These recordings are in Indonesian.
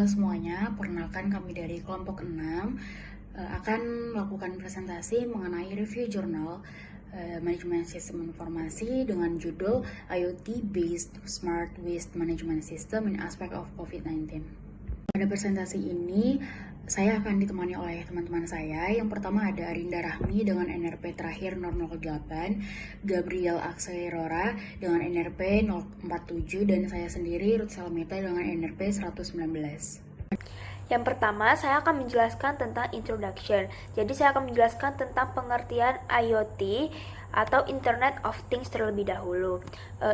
Halo semuanya, perkenalkan kami dari kelompok 6 akan melakukan presentasi mengenai review jurnal manajemen sistem informasi dengan judul IoT Based Smart Waste Management System in Aspect of COVID-19. Pada presentasi ini, saya akan ditemani oleh teman-teman saya. Yang pertama ada Arinda Rahmi dengan NRP terakhir 008, Gabriel Aksairora dengan NRP 047, dan saya sendiri Ruth Salameta dengan NRP 119. Yang pertama, saya akan menjelaskan tentang introduction. Jadi saya akan menjelaskan tentang pengertian IoT atau Internet of Things terlebih dahulu.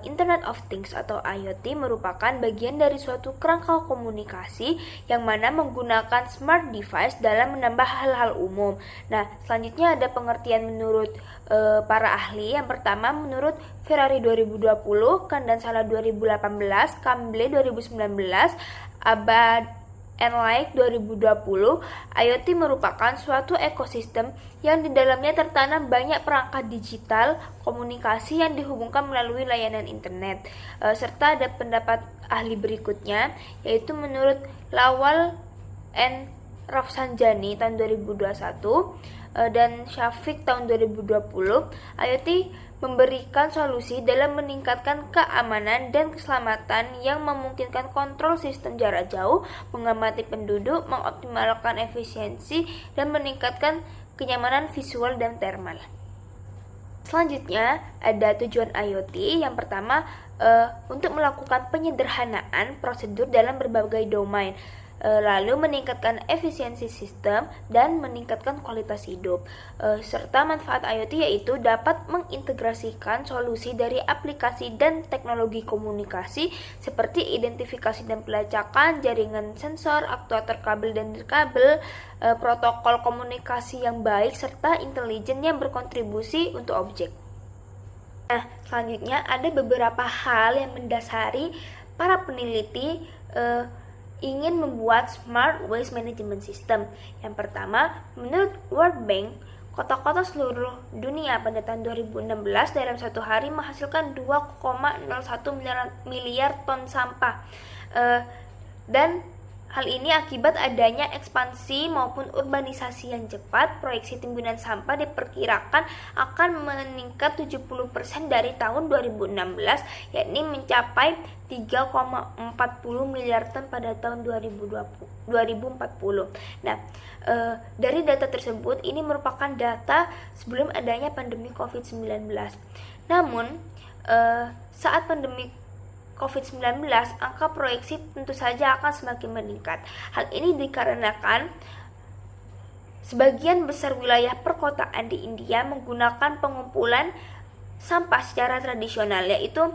Internet of Things atau IoT merupakan bagian dari suatu kerangka komunikasi yang mana menggunakan smart device dalam menambah hal-hal umum. Nah, selanjutnya ada pengertian menurut para ahli. Yang pertama, menurut Ferrari 2020, Kandansala 2018, Camble 2019, Abad Enlight 2020, IoT merupakan suatu ekosistem yang di dalamnya tertanam banyak perangkat digital komunikasi yang dihubungkan melalui layanan internet. Serta ada pendapat ahli berikutnya, yaitu menurut Lawal and Rafsanjani tahun 2021 dan Syafiq tahun 2020, IoT memberikan solusi dalam meningkatkan keamanan dan keselamatan yang memungkinkan kontrol sistem jarak jauh, mengamati penduduk, mengoptimalkan efisiensi, dan meningkatkan kenyamanan visual dan thermal. Selanjutnya, ada tujuan IoT. Yang pertama, untuk melakukan penyederhanaan prosedur dalam berbagai domain, lalu meningkatkan efisiensi sistem dan meningkatkan kualitas hidup. Serta manfaat IoT yaitu dapat mengintegrasikan solusi dari aplikasi dan teknologi komunikasi seperti identifikasi dan pelacakan, jaringan sensor, aktuator kabel dan nirkabel, protokol komunikasi yang baik, serta intelijen yang berkontribusi untuk objek. Nah, selanjutnya ada beberapa hal yang mendasari para peneliti ingin membuat Smart Waste Management System. Yang pertama, menurut World Bank, kota-kota seluruh dunia pada tahun 2016 dalam satu hari menghasilkan 2,01 miliar ton sampah. Dan hal ini akibat adanya ekspansi maupun urbanisasi yang cepat. Proyeksi timbunan sampah diperkirakan akan meningkat 70% dari tahun 2016, yakni mencapai 3,40 miliar ton pada tahun 2040. Nah, dari data tersebut, ini merupakan data sebelum adanya pandemi COVID-19. Namun, saat pandemi COVID-19, angka proyeksi tentu saja akan semakin meningkat. Hal ini dikarenakan sebagian besar wilayah perkotaan di India menggunakan pengumpulan sampah secara tradisional, yaitu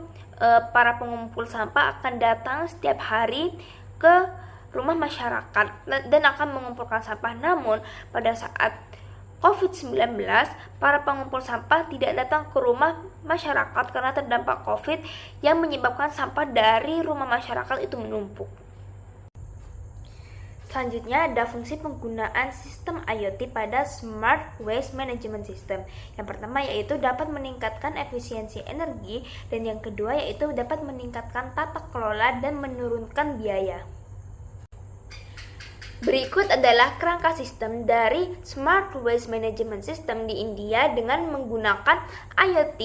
para pengumpul sampah akan datang setiap hari ke rumah masyarakat dan akan mengumpulkan sampah. Namun, pada saat COVID-19, para pengumpul sampah tidak datang ke rumah masyarakat karena terdampak COVID yang menyebabkan sampah dari rumah masyarakat itu menumpuk. Selanjutnya ada fungsi penggunaan sistem IoT pada Smart Waste Management System. Yang pertama yaitu dapat meningkatkan efisiensi energi, dan yang kedua yaitu dapat meningkatkan tata kelola dan menurunkan biaya. Berikut adalah kerangka sistem dari Smart Waste Management System di India dengan menggunakan IoT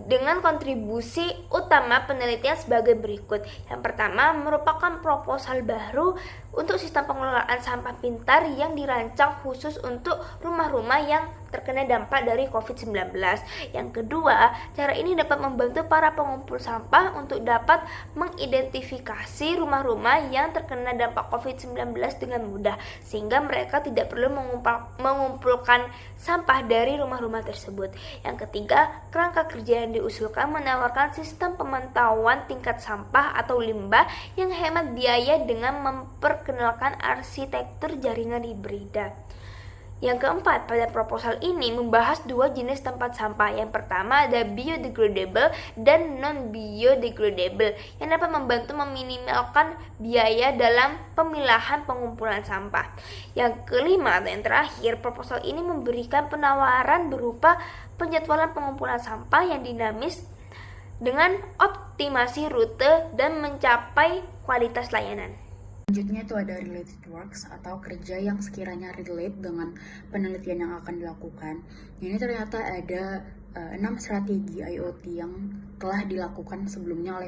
dengan kontribusi utama penelitian sebagai berikut. Yang pertama merupakan proposal baru untuk sistem pengelolaan sampah pintar yang dirancang khusus untuk rumah-rumah yang terkena dampak dari COVID-19. Yang kedua, cara ini dapat membantu para pengumpul sampah untuk dapat mengidentifikasi rumah-rumah yang terkena dampak COVID-19 dengan mudah, sehingga mereka tidak perlu mengumpulkan sampah dari rumah-rumah tersebut. Yang ketiga, kerangka kerja yang diusulkan menawarkan sistem pemantauan tingkat sampah atau limbah yang hemat biaya dengan memperkenalkan arsitektur jaringan hibrida. Yang keempat, pada proposal ini membahas dua jenis tempat sampah. Yang pertama ada biodegradable dan non-biodegradable yang dapat membantu meminimalkan biaya dalam pemilahan pengumpulan sampah. Yang kelima atau yang terakhir, proposal ini memberikan penawaran berupa penjadwalan pengumpulan sampah yang dinamis dengan optimasi rute dan mencapai kualitas layanan. Selanjutnya itu ada related works atau kerja yang sekiranya relate dengan penelitian yang akan dilakukan. Ini ternyata ada 6 strategi IoT yang telah dilakukan sebelumnya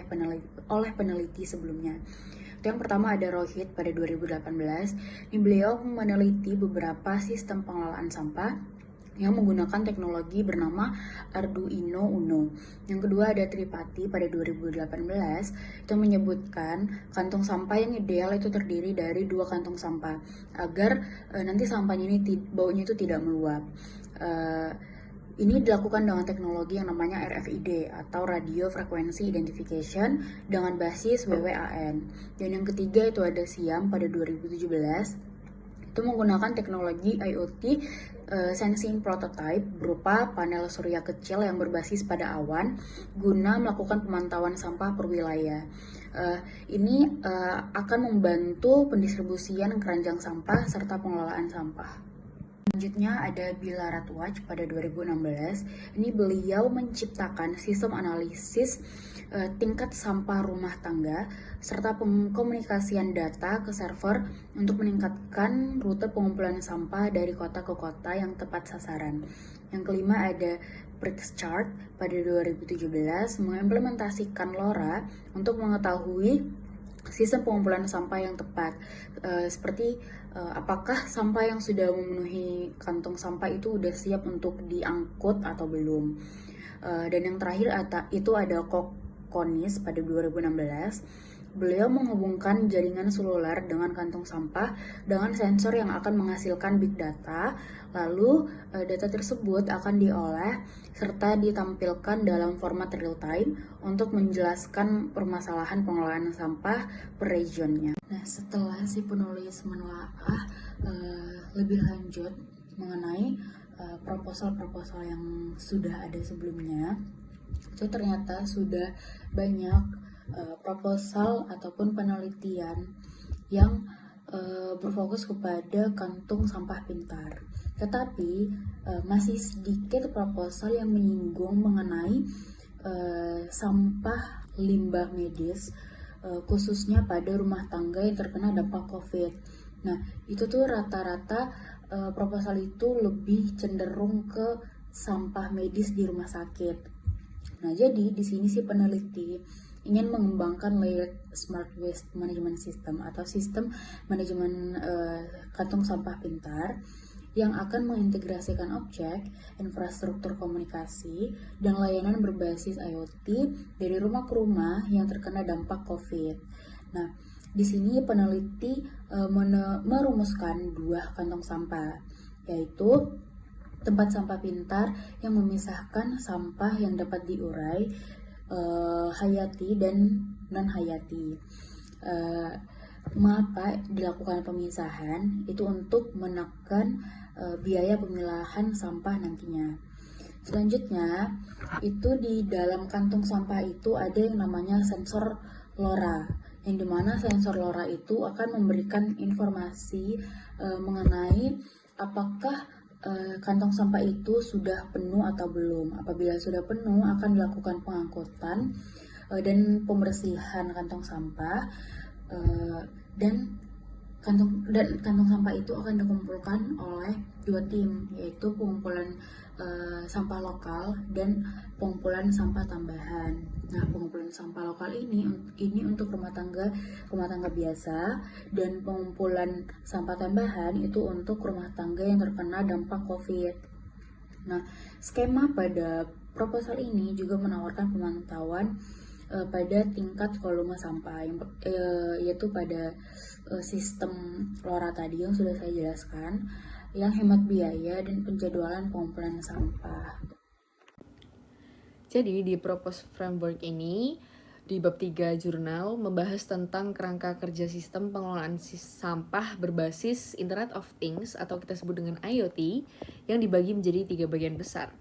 oleh peneliti sebelumnya. Itu yang pertama ada Rohit pada 2018. Ini beliau meneliti beberapa sistem pengelolaan sampah yang menggunakan teknologi bernama Arduino Uno. Yang kedua ada Tripati pada 2018, itu menyebutkan kantung sampah yang ideal itu terdiri dari 2 kantung sampah agar nanti sampahnya ini baunya itu tidak meluap. Ini dilakukan dengan teknologi yang namanya RFID atau Radio Frequency Identification dengan basis WWAN. Dan yang ketiga itu ada Siam pada 2017, itu menggunakan teknologi IoT sensing prototype berupa panel surya kecil yang berbasis pada awan guna melakukan pemantauan sampah per wilayah. Ini akan membantu pendistribusian keranjang sampah serta pengelolaan sampah. Selanjutnya ada Bila Ratwaj pada 2016. Ini beliau menciptakan sistem analisis tingkat sampah rumah tangga serta pengkomunikasian data ke server untuk meningkatkan rute pengumpulan sampah dari kota ke kota yang tepat sasaran. Yang kelima ada Pritzchart pada 2017 mengimplementasikan LoRa untuk mengetahui sistem pengumpulan sampah yang tepat, seperti apakah sampah yang sudah memenuhi kantong sampah itu sudah siap untuk diangkut atau belum. Dan yang terakhir itu ada Konis pada 2016. Beliau menghubungkan jaringan seluler dengan kantong sampah dengan sensor yang akan menghasilkan big data. Lalu data tersebut akan diolah serta ditampilkan dalam format real time untuk menjelaskan permasalahan pengelolaan sampah per regionnya. Nah, setelah si penulis menelaah lebih lanjut mengenai proposal-proposal yang sudah ada sebelumnya, itu ternyata sudah banyak proposal ataupun penelitian yang berfokus kepada kantung sampah pintar. Tetapi masih sedikit proposal yang menyinggung mengenai sampah limbah medis, khususnya pada rumah tangga yang terkena dampak COVID. Nah, itu tuh rata-rata proposal itu lebih cenderung ke sampah medis di rumah sakit. Nah, jadi di sini si peneliti ingin mengembangkan layered smart waste management system atau sistem manajemen kantung sampah pintar yang akan mengintegrasikan objek, infrastruktur komunikasi, dan layanan berbasis IoT dari rumah ke rumah yang terkena dampak COVID. Nah, di sini peneliti merumuskan 2 kantong sampah, yaitu tempat sampah pintar yang memisahkan sampah yang dapat diurai, hayati dan non-hayati. Mengapa dilakukan pemisahan? Itu untuk menekan biaya pemilahan sampah nantinya. Selanjutnya, itu di dalam kantung sampah itu ada yang namanya sensor LoRa, yang dimana sensor LoRa itu akan memberikan informasi mengenai apakah kantong sampah itu sudah penuh atau belum. Apabila sudah penuh, akan dilakukan pengangkutan dan pembersihan kantong sampah, dan kantong sampah itu akan dikumpulkan oleh 2 tim, yaitu pengumpulan sampah lokal dan pengumpulan sampah tambahan. Nah, pengumpulan sampah lokal ini untuk rumah tangga biasa, dan pengumpulan sampah tambahan itu untuk rumah tangga yang terkena dampak COVID. Nah, skema pada proposal ini juga menawarkan pemantauan pada tingkat volume sampah, yaitu pada sistem LoRa tadi yang sudah saya jelaskan, yang hemat biaya dan penjadwalan pengumpulan sampah. Jadi di Propose Framework ini, di bab 3 jurnal membahas tentang kerangka kerja sistem pengelolaan sampah berbasis Internet of Things atau kita sebut dengan IoT, yang dibagi menjadi 3 bagian besar.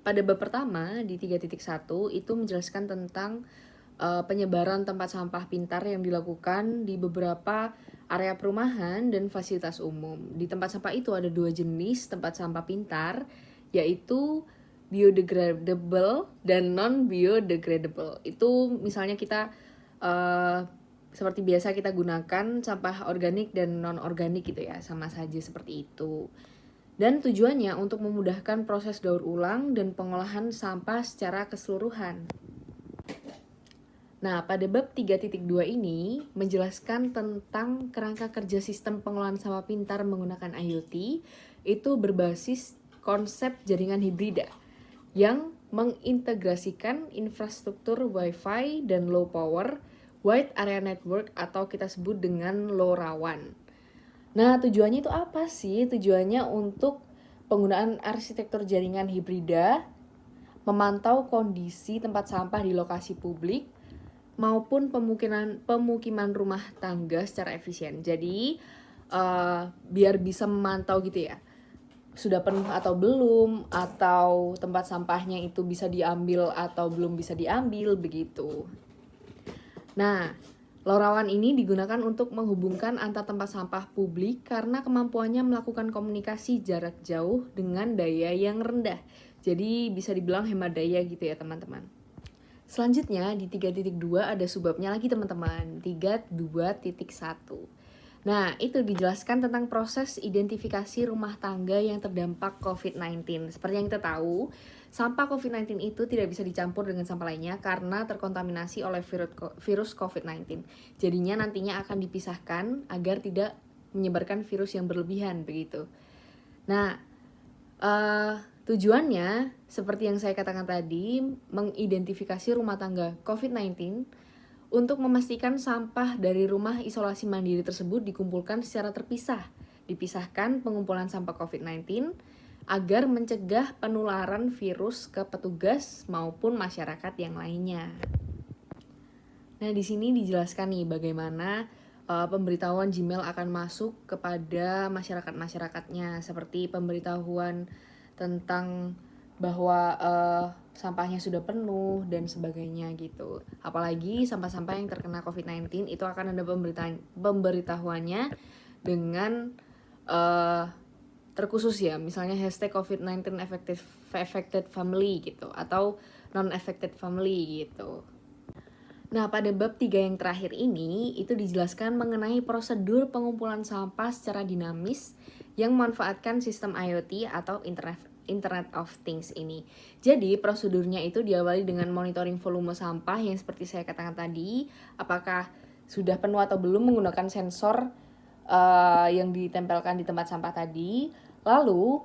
Pada bab pertama di 3.1 itu menjelaskan tentang penyebaran tempat sampah pintar yang dilakukan di beberapa area perumahan dan fasilitas umum. Di tempat sampah itu ada 2 jenis tempat sampah pintar, yaitu biodegradable dan non-biodegradable. Itu misalnya kita seperti biasa kita gunakan sampah organik dan non-organik gitu ya, sama saja seperti itu. Dan tujuannya untuk memudahkan proses daur ulang dan pengolahan sampah secara keseluruhan. Nah, pada bab 3.2 ini menjelaskan tentang kerangka kerja sistem pengelolaan sampah pintar menggunakan IoT, itu berbasis konsep jaringan hibrida yang mengintegrasikan infrastruktur Wi-Fi dan low power wide area network atau kita sebut dengan LoRaWAN. Nah, tujuannya itu apa sih? Tujuannya untuk penggunaan arsitektur jaringan hibrida, memantau kondisi tempat sampah di lokasi publik, maupun pemukiman rumah tangga secara efisien. Jadi, biar bisa memantau gitu ya, sudah penuh atau belum, atau tempat sampahnya itu bisa diambil atau belum bisa diambil, begitu. Nah, LoRaWAN ini digunakan untuk menghubungkan antar tempat sampah publik karena kemampuannya melakukan komunikasi jarak jauh dengan daya yang rendah. Jadi bisa dibilang hemat daya gitu ya teman-teman. Selanjutnya di 3.2 ada subbabnya lagi teman-teman, 3.2.1. Nah, itu dijelaskan tentang proses identifikasi rumah tangga yang terdampak COVID-19. Seperti yang kita tahu, sampah COVID-19 itu tidak bisa dicampur dengan sampah lainnya karena terkontaminasi oleh virus COVID-19. Jadinya nantinya akan dipisahkan agar tidak menyebarkan virus yang berlebihan, begitu. Nah, tujuannya, seperti yang saya katakan tadi, mengidentifikasi rumah tangga COVID-19 untuk memastikan sampah dari rumah isolasi mandiri tersebut dikumpulkan secara terpisah. Dipisahkan pengumpulan sampah COVID-19 agar mencegah penularan virus ke petugas maupun masyarakat yang lainnya. Nah, di sini dijelaskan nih bagaimana pemberitahuan Gmail akan masuk kepada masyarakat-masyarakatnya, seperti pemberitahuan tentang bahwa sampahnya sudah penuh dan sebagainya gitu. Apalagi sampah-sampah yang terkena COVID-19 itu akan ada pemberitahuannya dengan terkhusus ya, misalnya hashtag COVID-19 affected family gitu, atau non-affected family gitu. Nah, pada bab 3 yang terakhir ini, itu dijelaskan mengenai prosedur pengumpulan sampah secara dinamis yang memanfaatkan sistem IoT atau Internet of Things ini. Jadi, prosedurnya itu diawali dengan monitoring volume sampah yang seperti saya katakan tadi, apakah sudah penuh atau belum menggunakan sensor yang ditempelkan di tempat sampah tadi. Lalu,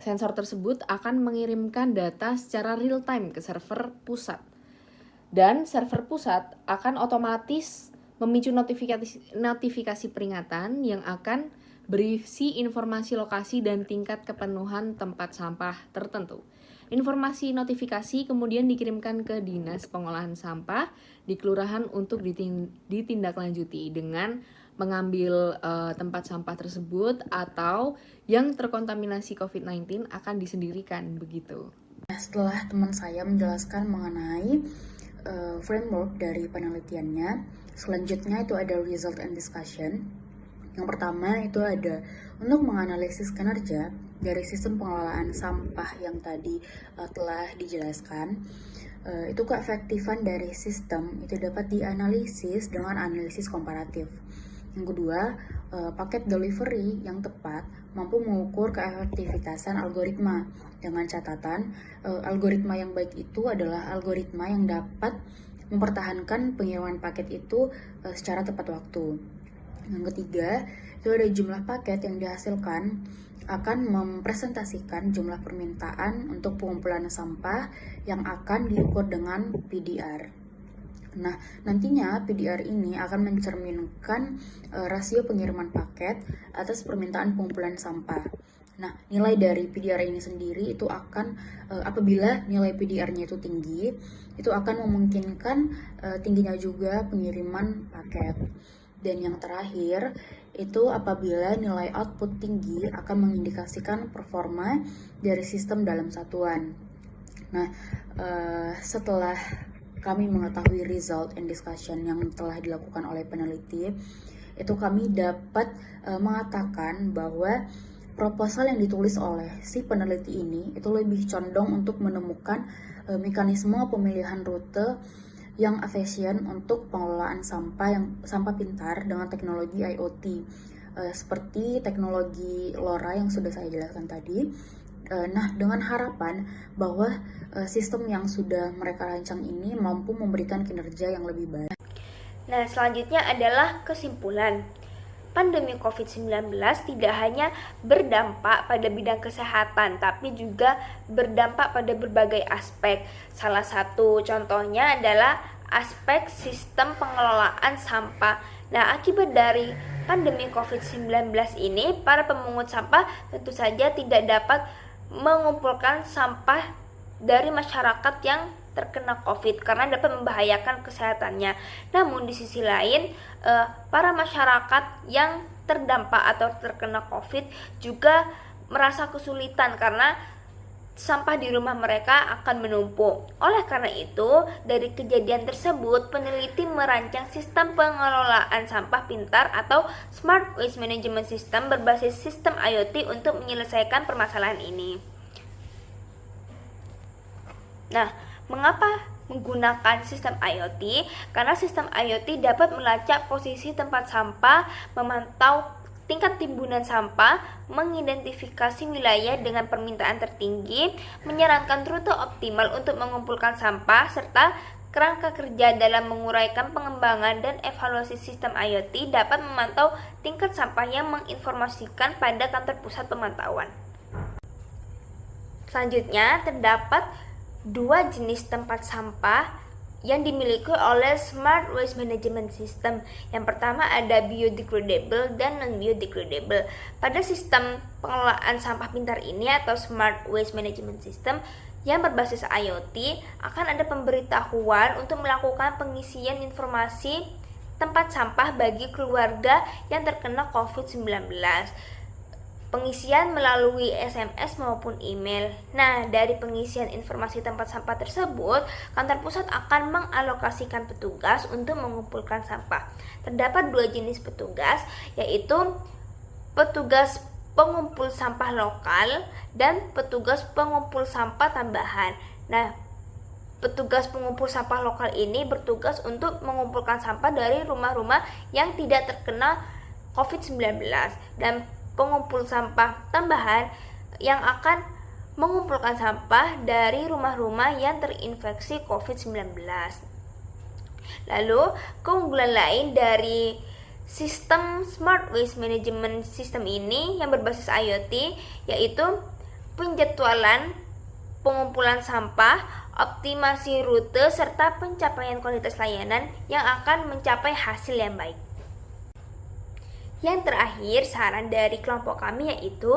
sensor tersebut akan mengirimkan data secara real time ke server pusat. Dan server pusat akan otomatis memicu notifikasi peringatan yang akan berisi informasi lokasi dan tingkat kepenuhan tempat sampah tertentu. Informasi notifikasi kemudian dikirimkan ke Dinas Pengolahan Sampah di kelurahan untuk ditindaklanjuti dengan mengambil tempat sampah tersebut atau yang terkontaminasi COVID-19 akan disendirikan, begitu. Setelah teman saya menjelaskan mengenai framework dari penelitiannya, selanjutnya itu ada result and discussion. Yang pertama itu ada untuk menganalisis kinerja dari sistem pengelolaan sampah yang tadi telah dijelaskan. Itu keefektifan dari sistem itu dapat dianalisis dengan analisis komparatif. Yang kedua, paket delivery yang tepat mampu mengukur keefektivitasan algoritma. Dengan catatan, algoritma yang baik itu adalah algoritma yang dapat mempertahankan pengiriman paket itu secara tepat waktu. Yang ketiga, itu ada jumlah paket yang dihasilkan akan mempresentasikan jumlah permintaan untuk pengumpulan sampah yang akan diukur dengan PDR. Nah, nantinya PDR ini akan mencerminkan rasio pengiriman paket atas permintaan pengumpulan sampah. Nah, nilai dari PDR ini sendiri itu akan, apabila nilai PDR-nya itu tinggi, itu akan memungkinkan tingginya juga pengiriman paket. Dan yang terakhir, itu apabila nilai output tinggi akan mengindikasikan performa dari sistem dalam satuan. Nah, setelah kami mengetahui result and discussion yang telah dilakukan oleh peneliti, itu kami dapat mengatakan bahwa proposal yang ditulis oleh si peneliti ini itu lebih condong untuk menemukan mekanisme pemilihan rute yang efisien untuk pengelolaan sampah pintar dengan teknologi IoT, seperti teknologi LoRa yang sudah saya jelaskan tadi. Nah, dengan harapan bahwa sistem yang sudah mereka rancang ini mampu memberikan kinerja yang lebih baik. Nah, selanjutnya adalah kesimpulan. Pandemi COVID-19 tidak hanya berdampak pada bidang kesehatan, tapi juga berdampak pada berbagai aspek. Salah satu contohnya adalah aspek sistem pengelolaan sampah. Nah, akibat dari pandemi COVID-19 ini, para pemungut sampah tentu saja tidak dapat mengumpulkan sampah dari masyarakat yang terkena COVID karena dapat membahayakan kesehatannya. Namun di sisi lain, para masyarakat yang terdampak atau terkena COVID juga merasa kesulitan karena sampah di rumah mereka akan menumpuk. Oleh karena itu, dari kejadian tersebut, peneliti merancang sistem pengelolaan sampah pintar atau Smart Waste Management System berbasis sistem IoT untuk menyelesaikan permasalahan ini. Nah, mengapa menggunakan sistem IoT? Karena sistem IoT dapat melacak posisi tempat sampah, memantau tingkat timbunan sampah, mengidentifikasi wilayah dengan permintaan tertinggi, menyarankan rute optimal untuk mengumpulkan sampah, serta kerangka kerja dalam menguraikan pengembangan dan evaluasi sistem IoT dapat memantau tingkat sampah yang menginformasikan pada kantor pusat pemantauan. Selanjutnya, terdapat dua jenis tempat sampah yang dimiliki oleh Smart Waste Management System. Yang pertama ada biodegradable dan non-biodegradable. Pada sistem pengelolaan sampah pintar ini atau Smart Waste Management System yang berbasis IoT, akan ada pemberitahuan untuk melakukan pengisian informasi tempat sampah bagi keluarga yang terkena COVID-19. Pengisian melalui SMS maupun email. Nah, dari pengisian informasi tempat sampah tersebut, kantor pusat akan mengalokasikan petugas untuk mengumpulkan sampah. Terdapat dua jenis petugas, yaitu petugas pengumpul sampah lokal dan petugas pengumpul sampah tambahan. Nah, petugas pengumpul sampah lokal ini bertugas untuk mengumpulkan sampah dari rumah-rumah yang tidak terkena COVID-19 dan pengumpul sampah tambahan yang akan mengumpulkan sampah dari rumah-rumah yang terinfeksi COVID-19. Lalu, keunggulan lain dari sistem Smart Waste Management System ini yang berbasis IoT yaitu penjadwalan pengumpulan sampah, optimasi rute, serta pencapaian kualitas layanan yang akan mencapai hasil yang baik. Yang terakhir, saran dari kelompok kami yaitu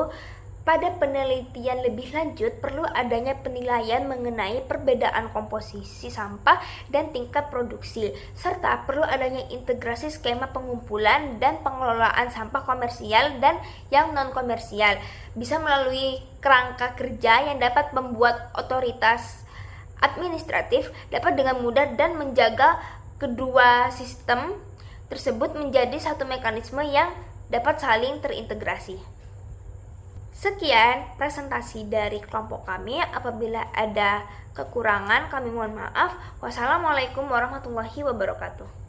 pada penelitian lebih lanjut perlu adanya penilaian mengenai perbedaan komposisi sampah dan tingkat produksi, serta perlu adanya integrasi skema pengumpulan dan pengelolaan sampah komersial dan yang non-komersial, bisa melalui kerangka kerja yang dapat membuat otoritas administratif dapat dengan mudah dan menjaga kedua sistem tersebut menjadi satu mekanisme yang dapat saling terintegrasi. Sekian presentasi dari kelompok kami. Apabila ada kekurangan, kami mohon maaf. Wassalamualaikum warahmatullahi wabarakatuh.